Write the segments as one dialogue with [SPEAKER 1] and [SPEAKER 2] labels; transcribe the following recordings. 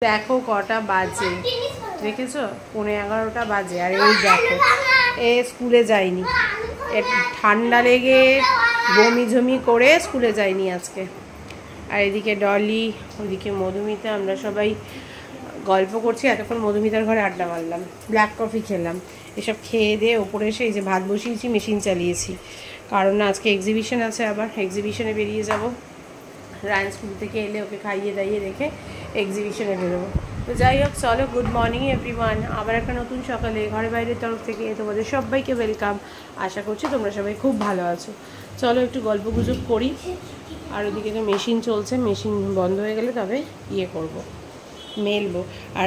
[SPEAKER 1] দেখো কটা বাজে, দেখেছো? 11:15 বাজে। আর এই দেখো এ স্কুলে যায়নি, ঠান্ডা লেগে বমি ঝমি করে স্কুলে যায়নি আজকে। আর এদিকে ডলি, ওদিকে মধুমিতা, আমরা সবাই গল্প করছি। এতক্ষণ মধুমিতার ঘরে আড্ডা মারলাম, ব্ল্যাক কফি খেলাম। এসব খেয়ে দিয়ে ওপরে এসে এই যে ভাত বসিয়েছি, মেশিন চালিয়েছি, কারণ আজকে এক্সিবিশন আছে। আবার এক্সিবিশনে বেরিয়ে যাব। রায়ন স্কুল থেকে এলে ওকে খাইয়ে দাইয়ে রেখে এক্সিবিশনে বেরোবো। তো যাই হোক, চলো, গুড মর্নিং এভরিওয়ান। আবার একটা নতুন সকালে ঘরে বাইরের তরফ থেকে তোমাদের সবাইকে ওয়েলকাম। আশা করছি তোমরা সবাই খুব ভালো আছো। চলো একটু গল্প গুজব করি। আর ওদিকে তো মেশিন চলছে, মেশিন বন্ধ হয়ে গেলে তবে ইয়ে করব, মেলবো। আর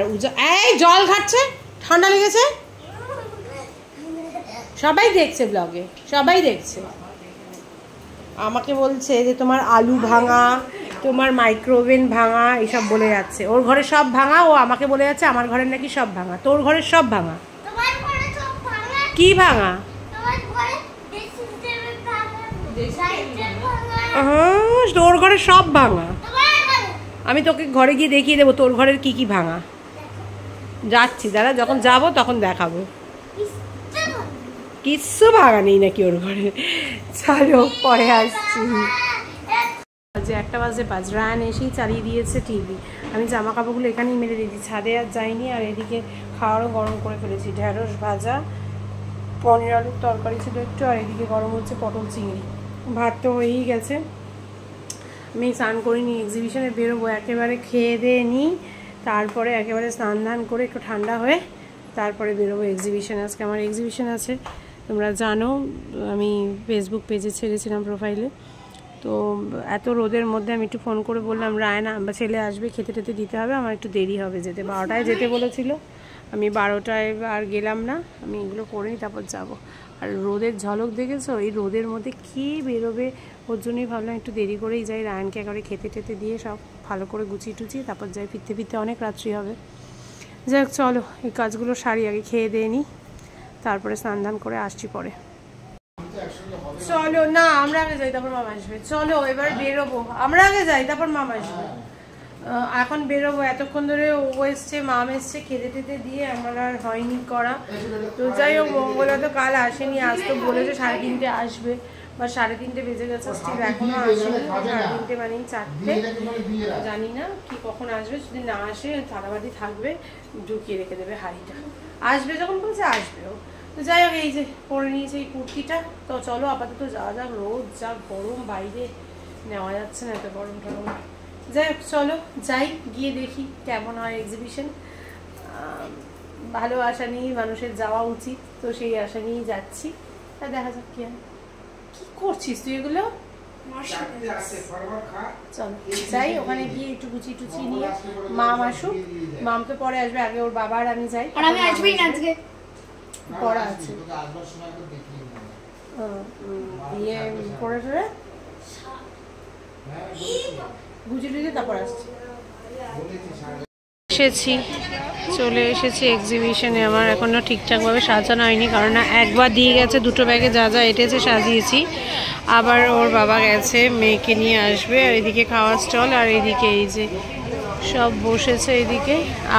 [SPEAKER 1] এই জল খাচ্ছে, ঠান্ডা লেগেছে। সবাই দেখছে ব্লগে, সবাই দেখছে। আমাকে বলছে যে তোমার আলু ভাঙা, তোমার মাইক্রোওভেন ভাঙা, এসব বলে যাচ্ছে। ওর ঘরে সব ভাঙা, ও আমাকে বলে যাচ্ছে আমার ঘরের নাকি সব ভাঙা। তোর ঘরের সব ভাঙা? কি ভাঙা? তোর ঘরের সব ভাঙা। আমি তোকে ঘরে গিয়ে দেখিয়ে দেবো তোর ঘরের কি কি ভাঙা। যাচ্ছি, দাঁড়া, যখন যাব তখন দেখাবো। কিচ্ছু ভাঙা নেই নাকি ওর ঘরে। চলো পরে আসছি। যে 1টা বাজে 5, রায়ন এসেই চালিয়ে দিয়েছে টিভি। আমি জামা কাপড়গুলো এখানেই মেলে দিয়েছি, ছাদে আর যাইনি। আর এদিকে খাওয়ারও গরম করে ফেলেছি, ঢেঁড়স ভাজা, পনির আলুর তরকারি ছিল একটু। আর এদিকে গরম হচ্ছে পটল চিংড়ি। ভাত তো হয়েই গেছে। আমি স্নান করিনি, এক্সিবিশনে বেরোবো। একেবারে খেয়ে দিয়ে নিই, তারপরে একেবারে স্নান ধান করে একটু ঠান্ডা হয়ে তারপরে বেরোবো এক্সিবিশনে। আজকে আমার এক্সিবিশন আছে, তোমরা জানো। আমি ফেসবুক পেজে ছেড়েছিলাম প্রোফাইলে। তো এত রোদের মধ্যে আমি একটু ফোন করে বললাম রায়ন ছেলে আসবে, খেতে টেতে দিতে হবে, আমার একটু দেরি হবে যেতে। 12টায় যেতে বলেছিল, আমি 12টায় আর গেলাম না। আমি এগুলো করেই তারপর যাব। আর রোদের ঝলক দেখেছো? এই রোদের মধ্যে কে বেরোবে? ওর জন্যই ভাবলাম একটু দেরি করেই যাই, রায়নকে একেবারে খেতে টেতে দিয়ে সব ভালো করে গুছিয়ে টুচিয়ে তারপর যাই। ফিরতে ফিরতে অনেক রাত্রি হবে। যাই হোক, চলো এই কাজগুলো সারি, আগে খেয়ে দিয়ে নিই, তারপরে স্নান ধান করে আসছি পরে। চলো না, আমরা আগে যাই তারপর মামা আসবে। চলো এবার বেরোবো, আমরা আগে যাই তারপর মামা আসবে। এখন বেরোবো। এতক্ষণ ধরে ও এসছে, মাম এসছে, খেতে টেতে দিয়ে আমার আর হয়নি করা। তো যাই হোক, মঙ্গলা তো কাল আসেনি, আজ তো বলেছে 3:30 আসবে, বা 3:30 বেজে গেছে, স্টিল এখনো আসেনি। 3:30 মানে 4টে, জানি না কি কখন আসবে। যদি না আসে থালাবাটি থাকবে, ঢুকিয়ে রেখে দেবে হাঁড়িটা। আসবে যখন বলছে আসবেও। তো যাই হোক, এই যে পরে নিয়েছে এই কুর্তিটা। তো চলো আপাতত যাওয়া যাক, রোদ যা গরম, বাইরে নেওয়া যাচ্ছে না এত গরম টরম। যাই হোক চলো যাই, গিয়ে দেখি কেমন হয় এক্সিবিশন। ভালো আশা নিয়েই মানুষের যাওয়া উচিত, তো সেই আশা নিয়েই যাচ্ছি। তা দেখা যাক কি হয়। কি করছিস তুই এগুলো? চলো যাই, ওখানে গিয়ে একটু গুছিয়ে টুচিয়ে নিয়ে মাম আসুক। মাম তো পরে আসবে, আগে ওর বাবা আর আমি যাই।
[SPEAKER 2] আর আমি আসবেই না আজকে,
[SPEAKER 1] পড়া আছে। দিয়ে পড়ে টরে গুছিয়ে টুচিয়ে তারপর আসছি। এসেছি, চলে এসেছি এক্সিবিশনে। আমার এখনো ঠিকঠাকভাবে সাজানো হয়নি, কারণ একবার দিয়ে গেছে, দুটো ব্যাগে যা যা এটেছে সাজিয়েছি। আবার ওর বাবা গেছে, মেয়েকে নিয়ে আসবে। আর এদিকে খাওয়ার স্টল, আর এদিকে এই যে সব বসেছে এদিকে।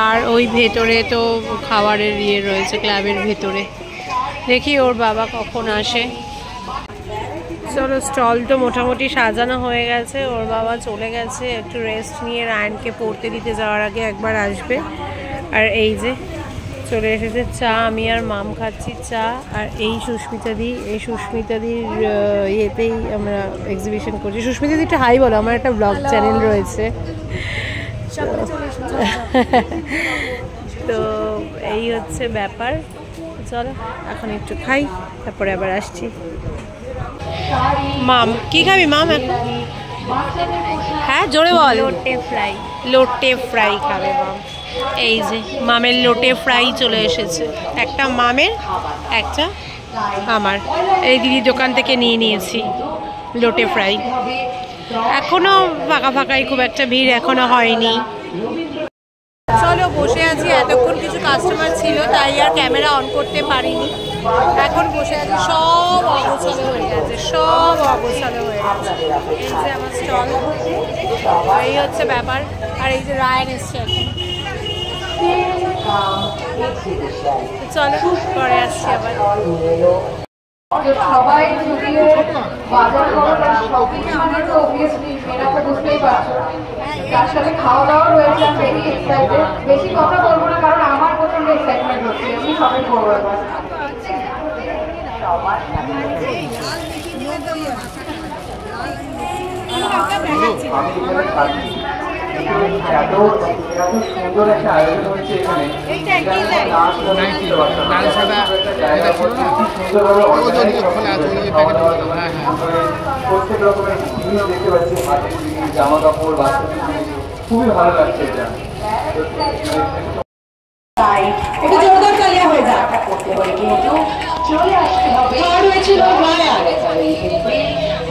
[SPEAKER 1] আর ওই ভেতরে তো খাবারের ইয়ে রয়েছে, ক্লাবের ভেতরে। দেখি ওর বাবা কখন আসে। চলো, স্টল তো মোটামুটি সাজানো হয়ে গেছে। ওর বাবা চলে গেছে একটু রেস্ট নিয়ে, রায়নকে পড়তে দিতে যাওয়ার আগে একবার আসবে। আর এই যে চলে এসেছে চা, আমি আর মাম খাচ্ছি চা। আর এই সুস্মিতাদি, এই সুস্মিতাদির ইয়েতেই আমরা এক্সিবিশন করছি। সুস্মিতাদি একটা হাই বলো, আমার একটা ব্লগ চ্যানেল রয়েছে। তো এই হচ্ছে ব্যাপার। চলো এখন একটু খাই, তারপরে আবার আসছি। মাম কি খাবি মাম এখন? হ্যাঁ জোরে বল।
[SPEAKER 2] লোটে ফ্রাই।
[SPEAKER 1] লোটে ফ্রাই খাবে মাম। এই যে মামের লোটে ফ্রাই চলে এসেছে, একটা মামের একটা আমার। এই দিদির দোকান থেকে নিয়ে নিয়েছি লোটে ফ্রাই। এখনো ফাঁকা ফাঁকাই, খুব একটা ভিড় এখনো হয়নি। চলো বসে আছি, এতক্ষণ কিছু কাস্টমার ছিল তাই আর ক্যামেরা অন করতে পারিনি। এখন বসে আছি, সব অগোছালো হয়ে গেছে, সব অগোছালো হয়ে গেছে। এই যে আমার স্টল, এই হচ্ছে ব্যাপার। আর এই যে রায়ন এসছে এখন, চলো পরে আসছি আবার।
[SPEAKER 2] সবাই যদিও বাজার করার শপিং মানে তো অবভিয়াসলি মেয়েরা তো বুঝতেই পারছো, তার সাথে খাওয়া দাওয়া রয়েছে। আমি ভেরি এক্সাইটেড, বেশি কথা বলবো না কারণ আমার প্রচন্ড এক্সাইটমেন্ট হচ্ছে, আমি শপিং করবো এবার। এত সুন্দর একটা আয়োজন হয়েছে এখানে, প্রত্যেক রকমের জিনিস দেখতে পাচ্ছি, হাতের জিনিস, জামা কাপড়, বাচ্চাদের জিনিস, খুবই ভালো লাগছে এটা।
[SPEAKER 3] এটা জোরদার তালিয়া হয়ে যায় করতে হবে, কিন্তু চলে আসতে হবে হয়েছিল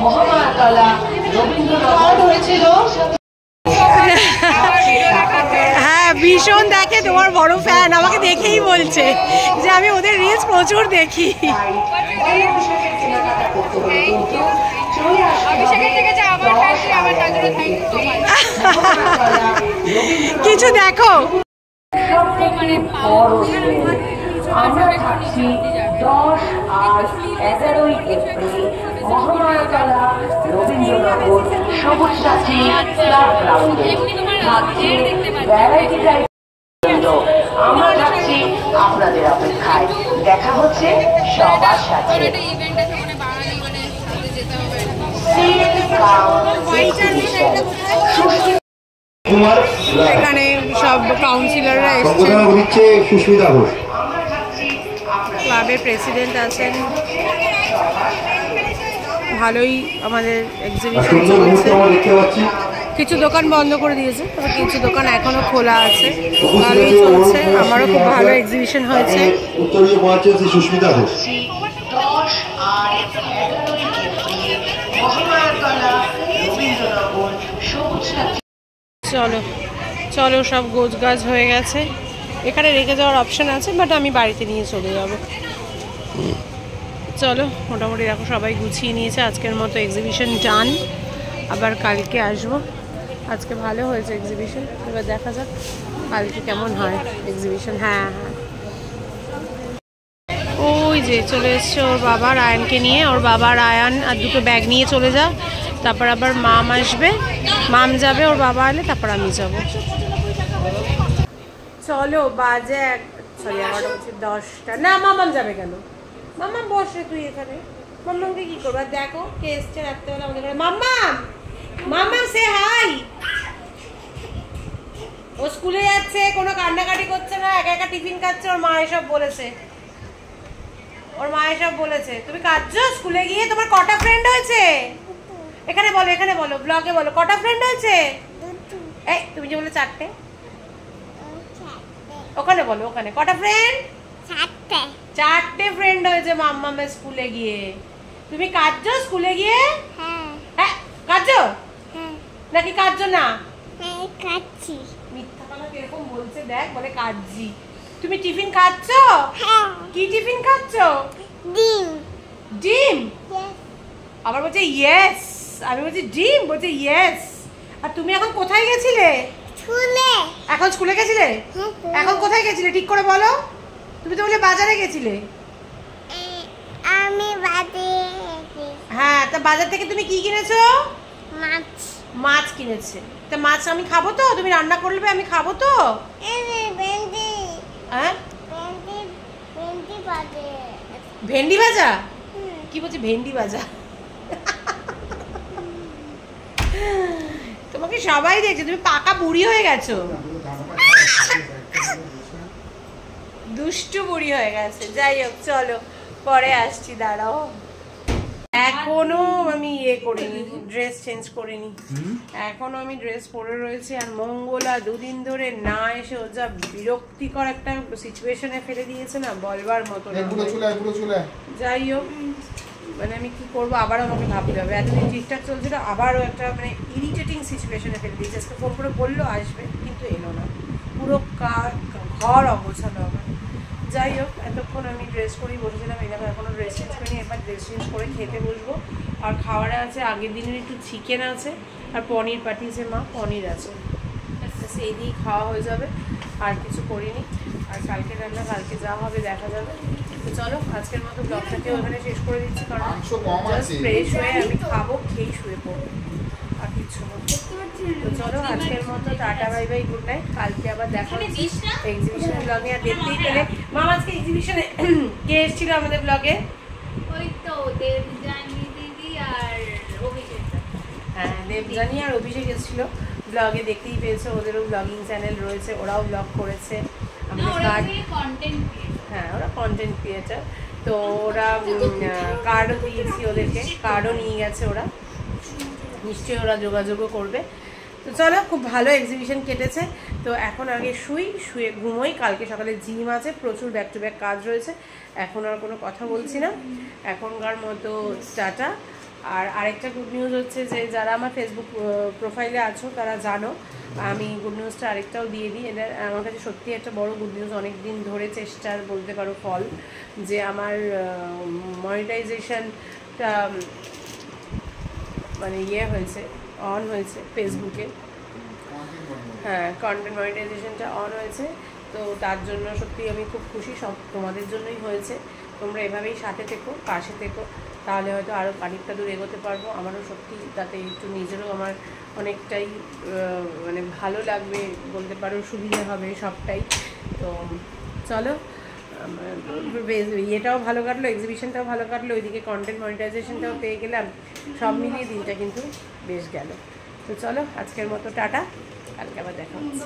[SPEAKER 3] মহামায়াতলা রবীন্দ্রনাথ হয়েছিল।
[SPEAKER 1] হ্যাঁ ভীষণ দেখে, তোমার বড় ফ্যান, আমাকে দেখেই বলছে যে আমি ওদের রিলস প্রচুর দেখি। কিছু দেখো।
[SPEAKER 3] আমরা থাকছি 10 আর 11ই এপ্রিল মহামায়াতলা রবীন্দ্রনগর সবুজ সাথী ক্লাব গ্রাউন্ডে। থাকছি ভ্যারাইটি টাইপ, আমরা থাকছি আপনাদের অপেক্ষায়। দেখা হচ্ছে সবার সাথে।
[SPEAKER 1] এখানে সব কাউন্সিলররা এসেছে,
[SPEAKER 4] সুস্মিতা ঘোষ
[SPEAKER 1] ক্লাবের প্রেসিডেন্ট আছেন। ভালোই আমাদের এক্সিবিশন চলছে। কিছু দোকান বন্ধ করে দিয়েছে, তবে কিছু দোকান এখনো খোলা আছে, ভালোই চলছে। আমারও খুব ভালো এক্সিবিশন হয়েছে।
[SPEAKER 4] উত্তরীয় পৌঁছেছে সুস্মিতা ঘোষ।
[SPEAKER 1] চলো চলো, সব গোছ গাছ হয়ে গেছে। এখানে রেখে যাওয়ার অপশান আছে, বাট আমি বাড়িতে নিয়ে চলে যাব। চলো, মোটামুটি দেখো সবাই গুছিয়ে নিয়েছে। আজকের মতো এক্সিবিশন ডান, আবার কালকে আসবো। আজকে ভালো হয়েছে এক্সিবিশন, এবার দেখা যাক কালকে কেমন হয় এক্সিবিশন। হ্যাঁ হ্যাঁ, ওই যে চলে এসছে ওর বাবা রায়ানকে নিয়ে। ওর বাবা রায়ান আর দুটো ব্যাগ নিয়ে চলে যা, তারপর আবার মাম আসবে, মাম যাবে, ওর বাবা এলে তারপর আমি যাব। চলো বাজে সরি 10টা। না মামাম যাবে কেন? মামাম বসে তুই এখানে, মাম্মামকে কি করবো? দেখো কে এসছে রাত্রেবেলা আমাদের ঘরে। মাম্মাম, মাম্মাম সে হাই। ও স্কুলে যাচ্ছে, কোনো কান্নাকাটি করছে না, একা একা টিফিন খাচ্ছে। ওর মা এসব বলেছে, ওর মা এসব বলেছে। তুমি কাঁদছো স্কুলে গিয়ে? তোমার কটা ফ্রেন্ড হয়েছে? এখানে বলো, এখানে বলো, ব্লগে বলো, কটা ফ্রেন্ড হয়েছে? এই তুমি যে বলে 4টে, ওখানে বলো, ওখানে কটা ফ্রেন্ড? 4টে ফ্রেন্ড হয়েছে মাম্মামের স্কুলে গিয়ে। তুমি কাঁদছো স্কুলে গিয়ে? হ্যাঁ কাঁদছো নাকি কাঁদছো না? মিথ্যা কথা কিরকম বলছে দেখ, বলে কাঁদছি। তুমি টিফিন খাচ্ছো? কি টিফিন খাচ্ছো? ডিম। ডিম? আবার বলছে ইয়েস। আমি বলছি ডিম, বলছে ইয়েস। আর তুমি এখন কোথায় গেছিলে? স্কুলে। এখন স্কুলে গেছিলে? এখন কোথায় গেছিলে ঠিক করে বলো? তুমি তো বলে বাজারে গেছিলে।
[SPEAKER 5] আমি বাজারে।
[SPEAKER 1] হ্যাঁ, তা বাজার থেকে তুমি কি কিনেছো?
[SPEAKER 5] মাছ।
[SPEAKER 1] মাছ কিনেছে। তা মাছ আমি খাবো তো? তুমি রান্না করবে আমি খাবো তো?
[SPEAKER 5] ভেন্ডি।
[SPEAKER 1] হ্যাঁ
[SPEAKER 5] ভেন্ডি ভাজা।
[SPEAKER 1] ভেন্ডি ভাজা? কি বলছে ভেন্ডি ভাজা? তোমাকে সবাই দেখছে, তুমি পাকা বুড়ি হয়ে গেছো, দুষ্টু বুড়ি হয়ে গেছে। যাই হোক চলো পরে আসছি, দাঁড়াও। এখনো আমি করিনি, ড্রেস চেঞ্জ করিনি, এখনো আমি ড্রেস পরে রয়েছি। আর মঙ্গলা দুদিন ধরে না এসে ও যা বিরক্তিকর একটা সিচুয়েশনে ফেলে দিয়েছে না, বলবার মতো না। যাই হোক, মানে আমি কি করবো, আবারও আমাকে ভাবতে হবে। এতদিন ঠিকঠাক চলছিল, আবারও একটা মানে ইরিটেটিং সিচুয়েশনে ফেলে দিয়েছে। আজকে ফোন করে বললো আসবে, কিন্তু এলো না। পুরো ঘর অগোছালো আমার। যাই হোক, এতক্ষণ আমি ড্রেস করেই বসেছিলাম, এখানে এখনও ড্রেস চেঞ্জ করিনি। এবার ড্রেস চেঞ্জ করে খেতে বসবো। আর খাবারে আছে আগের দিনের একটু চিকেন আছে, আর পনির পাঠিয়েছে মা, পনির আছে, সেই দিয়েই খাওয়া হয়ে যাবে। আর কিছু করিনি। আর কালকে রান্না কালকে যা হবে দেখা যাবে। তো চলো আজকের মতো ব্লগটাকে ওখানে শেষ করে দিচ্ছি, কারণ জাস্ট ফ্রেশ হয়ে আমি খাবো, খেয়েই শুয়ে পড়বো, আর কিছু না। তো চলো আজকের মতো tata, bye bye, good night. কালকে আবার দেখা হচ্ছে এক্সিবিশন ব্লগে। আর দেখতেই পেলে মামা আজকে এক্সিবিশনে কে এসেছিল আমাদের ব্লগে?
[SPEAKER 6] ওই তো দেবজানি দিদি আর অভিষেক।
[SPEAKER 1] হ্যাঁ, দেবজানি আর অভিষেক এসেছিল ব্লগে, দেখতেই পেয়েছো। ওদেরও ব্লগিং চ্যানেল রয়েছে, ওরাও ব্লগ করেছে। হ্যাঁ, ওরা কন্টেন্ট ক্রিয়েটার। তো ওরা কার্ডও দিয়েছি ওদেরকে, কার্ডও নিয়ে গেছে ওরা, নিশ্চয়ই ওরা যোগাযোগও করবে। তো চলো, খুব ভালো এক্সিবিশন কেটেছে। তো এখন আগে শুয়ে ঘুমোই, কালকে সকালে জিম আছে, প্রচুর ব্যাক টু ব্যাক কাজ রয়েছে। এখন আর কোনো কথা বলছি না, এখনকার মতো টাটা। আর আরেকটা গুড নিউজ হচ্ছে যে যারা আমার ফেসবুক প্রোফাইলে আছো তারা জানো, আমি গুড নিউজটা আরেকটাও দিয়ে দিই। এটা আমার কাছে সত্যি একটা বড় গুড নিউজ, অনেক দিন ধরে চেষ্টার বলতে পারো ফল, যে আমার মনিটাইজেশনটা মানে হয়েছে, অন হয়েছে ফেসবুকে। হ্যাঁ, কন্টেন্ট মনিটাইজেশনটা অন হয়েছে। তো তার জন্য সত্যি আমি খুব খুশি, সব তোমাদের জন্যই হয়েছে। তোমরা এভাবেই সাথে থেকো, পাশে থেকো, তাহলে হয়তো আরও খানিকটা দূর এগোতে পারবো। আমারও সত্যি তাতে একটু নিজেরও আমার অনেকটাই মানে ভালো লাগবে বলতে পারো, সুবিধা হবে সবটাই। তো চলো, ইয়েটাও ভালো কাটলো, এক্সিবিশনটাও ভালো কাটলো, ওইদিকে কন্টেন্ট মনিটাইজেশনটাও পেয়ে গেলাম, সব মিলিয়ে দিনটা কিন্তু বেশ গেল। তো চলো আজকের মতো টাটা, কালকে আবার দেখা হচ্ছে।